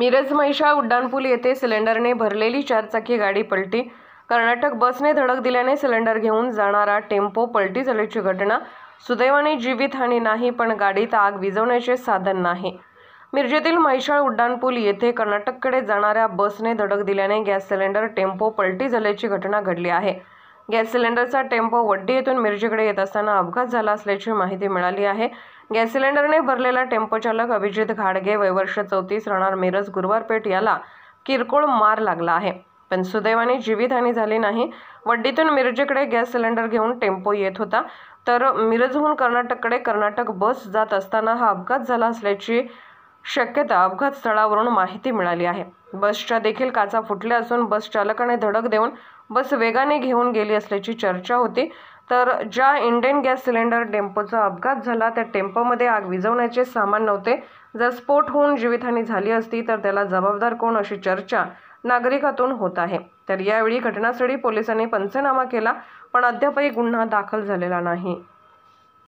मिरज म्हैसाळ उड्डाणपूल येथे सिलेंडरने भरलेली चारचाकी गाडी पलटी। कर्नाटक बसने धडक दिल्याने सिलेंडर घेऊन जाणारा टेम्पो पलटी झाल्याची घटना। सुदैवाने जीवितहानी नाही, पण गाडीत आग विझवण्याचे साधन नाही। मिरजेतील म्हैसाळ उड्डाणपूल येथे कर्नाटककडे जाणाऱ्या बसने धडक दिल्याने गॅस सिलेंडर टेम्पो पलटी झाल्याची घटना घडली आहे। गॅस सिलेंडरचा टेम्पो वड्डी येथून मिरजेकडे येत असताना अपघात झाला असल्याची माहिती मिळाली आहे। गॅस सिलेंडरने भरलेला टेम्पो चालक अभिजित घाडगे वय वर्ष 34 राहणार मिरज गुरुवार पेठ याला किरकोळ मार लागला आहे, पण सुदैवाने जीवितहानी झाली नाही। वड्डीतून मिरजेकडे गॅस सिलेंडर घेऊन टेम्पो येत होता, तर मिरजहून कर्नाटककडे कर्नाटक बस जात असताना हा अपघात झाला असल्याची शक्यता अपघात स्थळावरून माहिती मिळाली आहे। बसच्या देखील काचा फुटल्या असून बस चालकाने धडक देऊन बस वेगाने घेऊन गेली असल्याची चर्चा होती। तर ज्या इंडेन गॅस सिलेंडर टेम्पोचा अपघात झाला त्या टेम्पोमध्ये आग विझवण्याचे सामान नव्हते। जर स्फोट होऊन जीवितहानी झाली असती तर त्याला जबाबदार कोण अशी चर्चा नागरिकातून होत आहे। तर यावेळी घटनास्थळी पोलिसांनी पंचनामा केला, पण अद्यापही गुन्हा दाखल झालेला नाही।